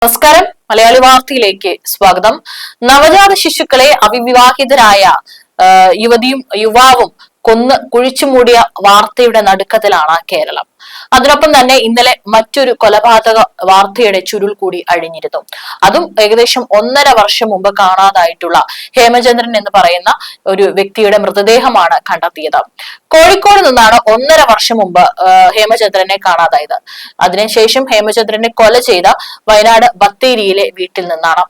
നമസ്കാരം. മലയാളി വാർത്തയിലേക്ക് സ്വാഗതം. നവജാത ശിശുക്കളെ അവിവാഹിതരായ യുവതിയും യുവാവും കൊന്ന് കുഴിച്ചുമൂടിയ വാർത്തയുടെ നടുക്കത്തിലാണ് കേരളം. അതിനൊപ്പം തന്നെ ഇന്നലെ മറ്റൊരു കൊലപാതക വാർത്തയുടെ ചുരുൾ കൂടി അഴിഞ്ഞിരുന്നു. അതും ഏകദേശം 1.5 വർഷം മുമ്പ് കാണാതായിട്ടുള്ള ഹേമചന്ദ്രൻ എന്ന് പറയുന്ന ഒരു വ്യക്തിയുടെ മൃതദേഹമാണ് കണ്ടെത്തിയത്. കോഴിക്കോട് നിന്നാണ് 1.5 വർഷം മുമ്പ് ഹേമചന്ദ്രനെ കാണാതായത്. അതിനുശേഷം ഹേമചന്ദ്രനെ കൊല ചെയ്ത വയനാട് ബത്തേരിയിലെ വീട്ടിൽ നിന്നാണ്.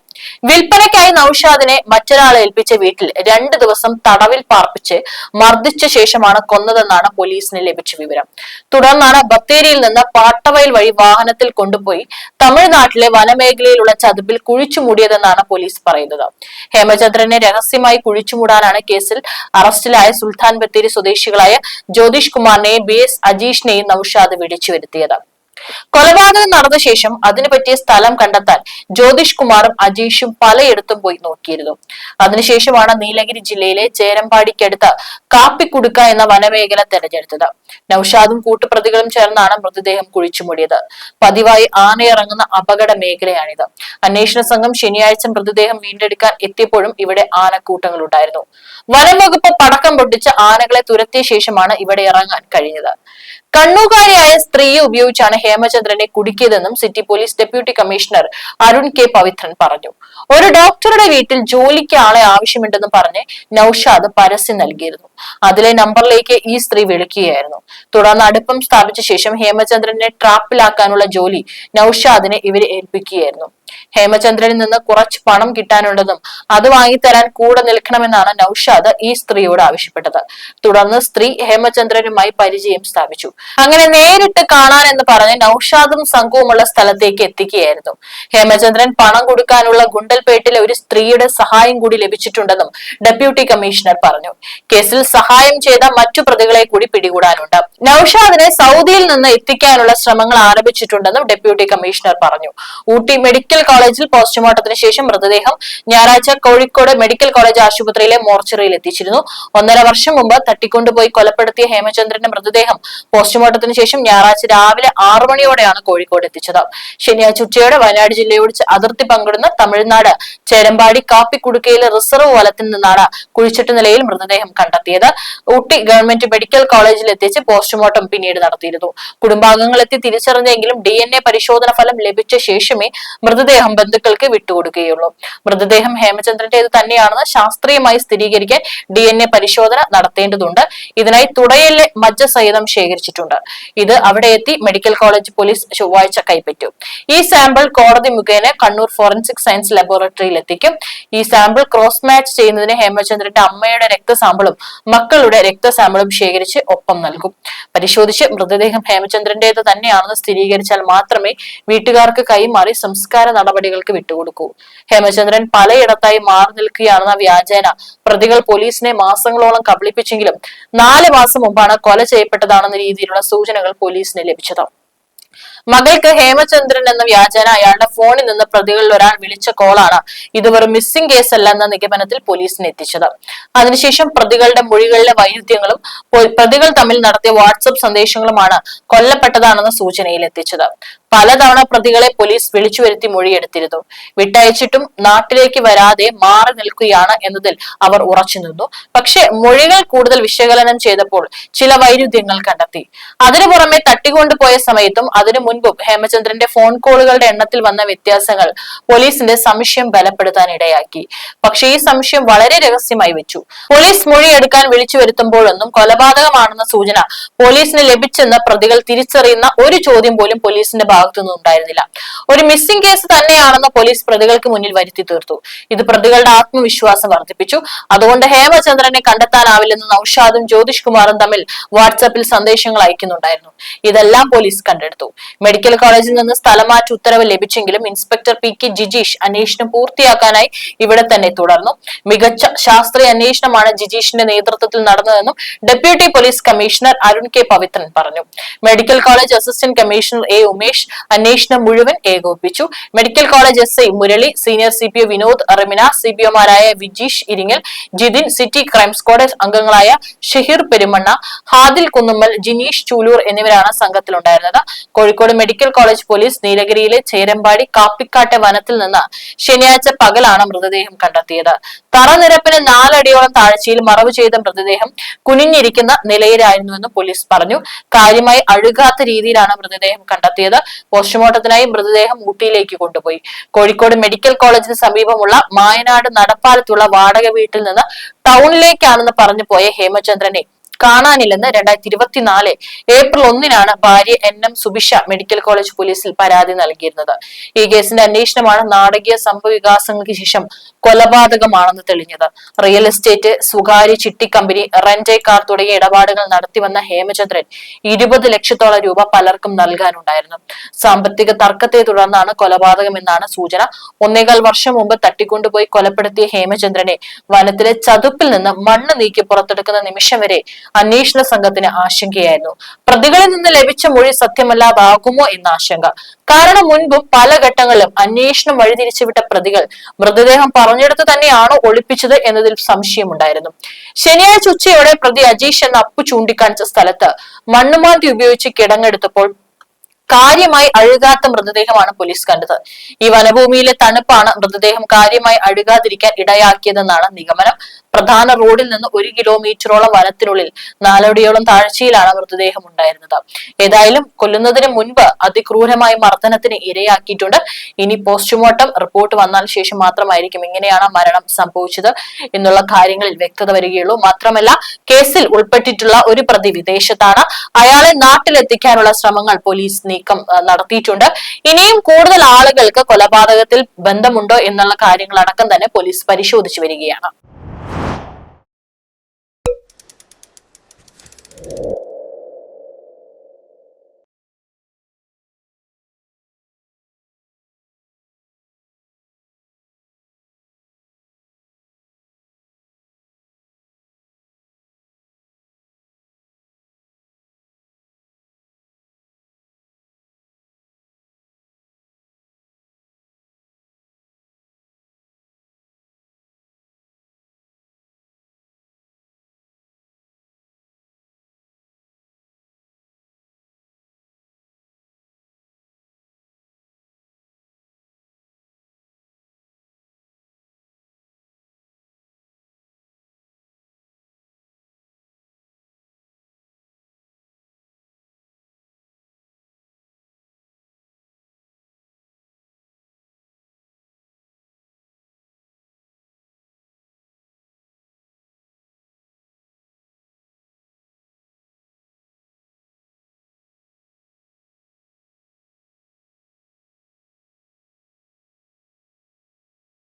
വിൽപ്പനയ്ക്കായി നൌഷാദിനെ മറ്റൊരാളെ ഏൽപ്പിച്ച വീട്ടിൽ 2 ദിവസം തടവിൽ പാർപ്പിച്ച് മർദ്ദിച്ച ശേഷമാണ് കൊന്നതെന്നാണ് പോലീസിന് ലഭിച്ച വിവരം. തുടർന്നാണ് ബത്തേരിയിൽ നിന്ന് പാട്ടവയൽ വഴി വാഹനത്തിൽ കൊണ്ടുപോയി തമിഴ്നാട്ടിലെ വനമേഖലയിലുള്ള ചതുപ്പിൽ കുഴിച്ചുമൂടിയതെന്നാണ് പോലീസ് പറയുന്നത്. ഹേമചന്ദ്രനെ രഹസ്യമായി കുഴിച്ചുമൂടാനാണ് കേസിൽ അറസ്റ്റിലായ സുൽത്താൻ ബത്തേരി സ്വദേശികളായ ജ്യോതിഷ് കുമാറിനെയും BS അജീഷിനെയും നൌഷാദ് വിളിച്ചു വരുത്തിയത്. കൊലപാതകം നടന്ന ശേഷം അതിനു പറ്റിയ സ്ഥലം കണ്ടെത്താൻ ജ്യോതിഷ് കുമാറും അജീഷും പലയിടത്തും പോയി നോക്കിയിരുന്നു. അതിനുശേഷമാണ് നീലഗിരി ജില്ലയിലെ ചേരമ്പാടിക്കടുത്ത് കാപ്പിക്കുടുക്ക എന്ന വനമേഖല തെരഞ്ഞെടുത്തത്. നൌഷാദും കൂട്ടുപ്രതികളും ചേർന്നാണ് മൃതദേഹം കുഴിച്ചുമൂടിയത്. പതിവായി ആനയിറങ്ങുന്ന അപകട മേഖലയാണിത്. അന്വേഷണ സംഘം ശനിയാഴ്ച മൃതദേഹം വീണ്ടെടുക്കാൻ എത്തിയപ്പോഴും ഇവിടെ ആനക്കൂട്ടങ്ങൾ ഉണ്ടായിരുന്നു. വനം വകുപ്പ് പടക്കം പൊട്ടിച്ച് ആനകളെ തുരത്തിയ ശേഷമാണ് ഇവിടെ ഇറങ്ങാൻ കഴിഞ്ഞത്. കണ്ണൂകാരിയായ സ്ത്രീയെ ഉപയോഗിച്ചാണ് ഹേമചന്ദ്രനെ കുടുക്കിയതെന്നും city police deputy commissioner Arun K Pavithran പറഞ്ഞു. ഒരു ഡോക്ടറുടെ വീട്ടിൽ ജോലിക്ക് ആളെ ആവശ്യമുണ്ടെന്ന് പറഞ്ഞ് നൌഷാദ് പരസ്യം നൽകിയിരുന്നു. അതിലെ നമ്പറിലേക്ക് ഈ സ്ത്രീ വിളിക്കുകയായിരുന്നു. തുടർന്ന് അടുപ്പം സ്ഥാപിച്ച ശേഷം ഹേമചന്ദ്രനെ ട്രാപ്പിലാക്കാനുള്ള ജോലി നൌഷാദിനെ ഇവരെ ഏൽപ്പിക്കുകയായിരുന്നു. ഹേമചന്ദ്രനിൽ നിന്ന് കുറച്ച് പണം കിട്ടാനുണ്ടെന്നും അത് വാങ്ങിത്തരാൻ കൂടെ നിൽക്കണമെന്നാണ് നൌഷാദ് ഈ സ്ത്രീയോട് ആവശ്യപ്പെട്ടത്. തുടർന്ന് സ്ത്രീ ഹേമചന്ദ്രനുമായി പരിചയം സ്ഥാപിച്ചു. അങ്ങനെ നേരിട്ട് കാണാൻ എന്ന് പറഞ്ഞ് നൌഷാദും സംഘവുമുള്ള സ്ഥലത്തേക്ക് എത്തിക്കുകയായിരുന്നു. ഹേമചന്ദ്രൻ പണം കൊടുക്കാനുള്ള ഗുണ്ടൽപേട്ടിലെ ഒരു സ്ത്രീയുടെ സഹായം കൂടി ലഭിച്ചിട്ടുണ്ടെന്നും ഡെപ്യൂട്ടി കമ്മീഷണർ പറഞ്ഞു. കേസിൽ സഹായം ചെയ്ത മറ്റു പ്രതികളെ കൂടി പിടികൂടാനുണ്ട്. നൌഷാദിനെ സൗദിയിൽ നിന്ന് എത്തിക്കാനുള്ള ശ്രമങ്ങൾ ആരംഭിച്ചിട്ടുണ്ടെന്നും ഡെപ്യൂട്ടി കമ്മീഷണർ പറഞ്ഞു. ഊട്ടി മെഡിക്കൽ കോളേജിൽ പോസ്റ്റ്മോർട്ടത്തിന് ശേഷം മൃതദേഹം ഞായറാഴ്ച കോഴിക്കോട് മെഡിക്കൽ കോളേജ് ആശുപത്രിയിലെ മോർച്ചറിയിൽ എത്തിച്ചിരുന്നു. 1.5 വർഷം മുമ്പ് തട്ടിക്കൊണ്ടുപോയി കൊലപ്പെടുത്തിയ ഹേമചന്ദ്രന്റെ മൃതദേഹം പോസ്റ്റ്മോർട്ടത്തിന് ശേഷം ഞായറാഴ്ച രാവിലെ 6 മണിയോടെയാണ് കോഴിക്കോട് എത്തിച്ചത്. ശനിയാഴ്ച ഉച്ചയോടെ വയനാട് ജില്ലയോട് അതിർത്തി പങ്കിടുന്ന തമിഴ്നാട് ചേരമ്പാടി കാപ്പിക്കുടുക്കയിലെ റിസർവ് വലത്തിൽ നിന്നാണ് കുഴിച്ചിട്ട നിലയിൽ മൃതദേഹം കണ്ടെത്തിയത്. ഊട്ടി ഗവൺമെന്റ് മെഡിക്കൽ കോളേജിൽ എത്തിച്ച് പോസ്റ്റ്മോർട്ടം പിന്നീട് നടത്തിയിരുന്നു. കുടുംബാംഗങ്ങൾ എത്തി തിരിച്ചറിഞ്ഞെങ്കിലും DNA പരിശോധന ഫലം ലഭിച്ച ശേഷമേ മൃതദേഹം ബന്ധുക്കൾക്ക് വിട്ടുകൊടുക്കുകയുള്ളൂ. മൃതദേഹം ഹേമചന്ദ്രന്റേത് തന്നെയാണെന്ന് ശാസ്ത്രീയമായി സ്ഥിരീകരിക്കാൻ DNA പരിശോധന നടത്തേണ്ടതുണ്ട്. ഇതിനായി തുടയിലെ മജ്ജ സഹിതം ശേഖരിച്ചിട്ടുണ്ട്. ഇത് അവിടെ എത്തി മെഡിക്കൽ കോളേജ് പോലീസ് ചൊവ്വാഴ്ച കൈപ്പറ്റും. ഈ സാമ്പിൾ കോടതി മുഖേന കണ്ണൂർ ഫോറൻസിക് സയൻസ് ലബോറട്ടറിയിൽ എത്തിക്കും. ഈ സാമ്പിൾ ക്രോസ് മാച്ച് ചെയ്യുന്നതിന് ഹേമചന്ദ്രന്റെ അമ്മയുടെ രക്തസാമ്പിളും മക്കളുടെ രക്തസാമ്പിളും ശേഖരിച്ച് ഒപ്പം നൽകും. പരിശോധിച്ച് മൃതദേഹം ഹേമചന്ദ്രന്റേത് തന്നെയാണെന്ന് സ്ഥിരീകരിച്ചാൽ മാത്രമേ വീട്ടുകാർക്ക് കൈമാറി സംസ്കാര നടപടികൾക്ക് വിട്ടുകൊടുക്കൂ. ഹേമചന്ദ്രൻ പലയിടത്തായി മാറി നിൽക്കുകയാണെന്ന വ്യാജേന പ്രതികൾ പോലീസിനെ മാസങ്ങളോളം കബളിപ്പിച്ചെങ്കിലും 4 മാസം മുമ്പാണ് കൊല ചെയ്യപ്പെട്ടതാണെന്ന രീതിയിലുള്ള സൂചനകൾ പോലീസിന് ലഭിച്ചത്. മകൾക്ക് ഹേമചന്ദ്രൻ എന്ന വ്യാജേന അയാളുടെ ഫോണിൽ നിന്ന് പ്രതികളിൽ ഒരാൾ വിളിച്ച കോളാണ് ഇത് വെറും മിസ്സിംഗ് കേസല്ല എന്ന നിഗമനത്തിൽ പോലീസിന് എത്തിച്ചത്. അതിനുശേഷം പ്രതികളുടെ മൊഴികളിലെ വൈരുദ്ധ്യങ്ങളും പ്രതികൾ തമ്മിൽ നടത്തിയ വാട്സപ്പ് സന്ദേശങ്ങളുമാണ് കൊല്ലപ്പെട്ടതാണെന്ന സൂചനയിൽ എത്തിച്ചത്. പലതവണ പ്രതികളെ പോലീസ് വിളിച്ചു വരുത്തി മൊഴിയെടുത്തിരുന്നു. വിട്ടയച്ചിട്ടും നാട്ടിലേക്ക് വരാതെ മാറി നിൽക്കുകയാണ് എന്നതിൽ അവർ ഉറച്ചു നിന്നു. പക്ഷെ മൊഴികൾ കൂടുതൽ വിശകലനം ചെയ്തപ്പോൾ ചില വൈരുദ്ധ്യങ്ങൾ കണ്ടെത്തി. അതിനു പുറമെ തട്ടിക്കൊണ്ടുപോയ സമയത്തും അതിനു മുൻപും ഹേമചന്ദ്രന്റെ ഫോൺ കോളുകളുടെ എണ്ണത്തിൽ വന്ന വ്യത്യാസങ്ങൾ പോലീസിന്റെ സംശയം ബലപ്പെടുത്താൻ ഇടയാക്കി. പക്ഷെ ഈ സംശയം വളരെ രഹസ്യമായി വെച്ചു. പോലീസ് മൊഴിയെടുക്കാൻ വിളിച്ചു വരുത്തുമ്പോഴൊന്നും കൊലപാതകമാണെന്ന സൂചന പോലീസിന് ലഭിച്ചെന്ന് പ്രതികൾ തിരിച്ചറിയുന്ന ഒരു ചോദ്യം പോലും പോലീസിന്റെ ഭാഗത്തുനിന്നും ഉണ്ടായിരുന്നില്ല. ഒരു മിസ്സിംഗ് കേസ് തന്നെയാണെന്ന് പോലീസ് പ്രതികൾക്ക് മുന്നിൽ വരുത്തി തീർത്തു. ഇത് പ്രതികളുടെ ആത്മവിശ്വാസം വർദ്ധിപ്പിച്ചു. അതുകൊണ്ട് ഹേമചന്ദ്രനെ കണ്ടെത്താനാവില്ലെന്ന് നൌഷാദും ജ്യോതിഷ് കുമാറും തമ്മിൽ വാട്സാപ്പിൽ സന്ദേശങ്ങൾ അയക്കുന്നുണ്ടായിരുന്നു. ഇതെല്ലാം പോലീസ് കണ്ടെടുത്തു. മെഡിക്കൽ കോളേജിൽ നിന്ന് സ്ഥലമാറ്റ ഉത്തരവ് ലഭിച്ചെങ്കിലും ഇൻസ്പെക്ടർ PK ജിജീഷ് അന്വേഷണം പൂർത്തിയാക്കാനായി ഇവിടെ തന്നെ തുടർന്നു. മികച്ച ശാസ്ത്രീയ അന്വേഷണമാണ് ജിജീഷിന്റെ നേതൃത്വത്തിൽ നടന്നതെന്നും deputy police commissioner Arun K Pavithran പറഞ്ഞു. Medical college assistant commissioner A Umesh, അന്വേഷണം മുഴുവൻ ഏകോപിപ്പിച്ചു. Medical college SI Murali, senior CPO Vinod, Remina, CPOമാരായ Vijeesh Iringal, Jithin, city crime squad അംഗങ്ങളായ ഷഹീർ പെരുമണ്ണ, ഹാദിൽ കുന്നുമ്മൽ, ജിനീഷ് ചൂലൂർ എന്നിവരാണ് സംഘത്തിലുണ്ടായിരുന്നത്. കോഴിക്കോട് മെഡിക്കൽ കോളേജ് പോലീസ് നീലഗിരിയിലെ ചേരമ്പാടി കാപ്പിക്കാട്ടെ വനത്തിൽ നിന്ന് ശനിയാഴ്ച പകലാണ് മൃതദേഹം കണ്ടെത്തിയത്. തറനിരപ്പിന് 4 അടിയോളം താഴ്ചയിൽ മറവ് ചെയ്ത മൃതദേഹം കുനിഞ്ഞിരിക്കുന്ന നിലയിലായിരുന്നുവെന്ന് പോലീസ് പറഞ്ഞു. കാര്യമായി അഴുകാത്ത രീതിയിലാണ് മൃതദേഹം കണ്ടെത്തിയത്. പോസ്റ്റ്മോർട്ടത്തിനായി മൃതദേഹം ഊട്ടിയിലേക്ക് കൊണ്ടുപോയി. കോഴിക്കോട് മെഡിക്കൽ കോളേജിന് സമീപമുള്ള മായനാട് നടപ്പാലത്തുള്ള വാടക വീട്ടിൽ നിന്ന് ടൗണിലേക്കാണെന്ന് പറഞ്ഞു പോയ ഹേമചന്ദ്രനെ കാണാനില്ലെന്ന് 2024 ഏപ്രിൽ 1 ഭാര്യ NM സുബിഷ മെഡിക്കൽ കോളേജ് പോലീസിൽ പരാതി നൽകിയിരുന്നത്. ഈ കേസിന്റെ അന്വേഷണമാണ് നാടകീയ സംഭവ വികാസങ്ങൾക്ക് ശേഷം കൊലപാതകമാണെന്ന് തെളിഞ്ഞത്. റിയൽ എസ്റ്റേറ്റ്, സ്വകാര്യ ചിട്ടി കമ്പനി, റെന്റ് കാർ തുടങ്ങിയ ഇടപാടുകൾ നടത്തിവന്ന ഹേമചന്ദ്രൻ 20 ലക്ഷത്തോളം രൂപ പലർക്കും നൽകാനുണ്ടായിരുന്നു. സാമ്പത്തിക തർക്കത്തെ തുടർന്നാണ് കൊലപാതകമെന്നാണ് സൂചന. 1.25 വർഷം മുമ്പ് തട്ടിക്കൊണ്ടുപോയി കൊലപ്പെടുത്തിയ ഹേമചന്ദ്രനെ വനത്തിലെ ചതുപ്പിൽ നിന്ന് മണ്ണ് നീക്കി പുറത്തെടുക്കുന്ന നിമിഷം വരെ അന്വേഷണ സംഘത്തിന് ആശങ്കയായിരുന്നു. പ്രതികളിൽ നിന്ന് ലഭിച്ച മൊഴി സത്യമല്ലാതാകുമോ എന്ന ആശങ്ക. കാരണം മുൻപും പല ഘട്ടങ്ങളിലും അന്വേഷണം വഴിതിരിച്ചുവിട്ട പ്രതികൾ മൃതദേഹം പറഞ്ഞെടുത്ത് തന്നെയാണോ ഒളിപ്പിച്ചത് എന്നതിൽ സംശയമുണ്ടായിരുന്നു. ശനിയാഴ്ച ഉച്ചയോടെ പ്രതി അജീഷ് എന്ന അപ്പു ചൂണ്ടിക്കാണിച്ച സ്ഥലത്ത് മണ്ണുമാന്തി ഉപയോഗിച്ച് കിടങ്ങെടുത്തപ്പോൾ കാര്യമായി അഴുകാത്ത മൃതദേഹമാണ് പോലീസ് കണ്ടത്. ഈ വനഭൂമിയിലെ തണുപ്പാണ് മൃതദേഹം കാര്യമായി അഴുകാതിരിക്കാൻ ഇടയാക്കിയതെന്നാണ് നിഗമനം. പ്രധാന റോഡിൽ നിന്ന് 1 കിലോമീറ്ററോളം വനത്തിനുള്ളിൽ 4 അടിയോളം താഴ്ചയിലാണ് മൃതദേഹം ഉണ്ടായിരുന്നത്. ഏതായാലും കൊല്ലുന്നതിന് മുൻപ് അതിക്രൂരമായ മർദ്ദനത്തിന് ഇരയാക്കിയിട്ടുണ്ട്. ഇനി പോസ്റ്റ്മോർട്ടം റിപ്പോർട്ട് വന്നാൽ ശേഷം മാത്രമായിരിക്കും എങ്ങനെയാണ് മരണം സംഭവിച്ചത് എന്നുള്ള കാര്യങ്ങളിൽ വ്യക്തത വരികയുള്ളൂ. മാത്രമല്ല, കേസിൽ ഉൾപ്പെട്ടിട്ടുള്ള ഒരു പ്രതി വിദേശത്താണ്. അയാളെ നാട്ടിലെത്തിക്കാനുള്ള ശ്രമങ്ങൾ പോലീസ് നീക്കം നടത്തിയിട്ടുണ്ട്. ഇനിയും കൂടുതൽ ആളുകൾക്ക് കൊലപാതകത്തിൽ ബന്ധമുണ്ടോ എന്നുള്ള കാര്യങ്ങളടക്കം തന്നെ പോലീസ് പരിശോധിച്ചു വരികയാണ്.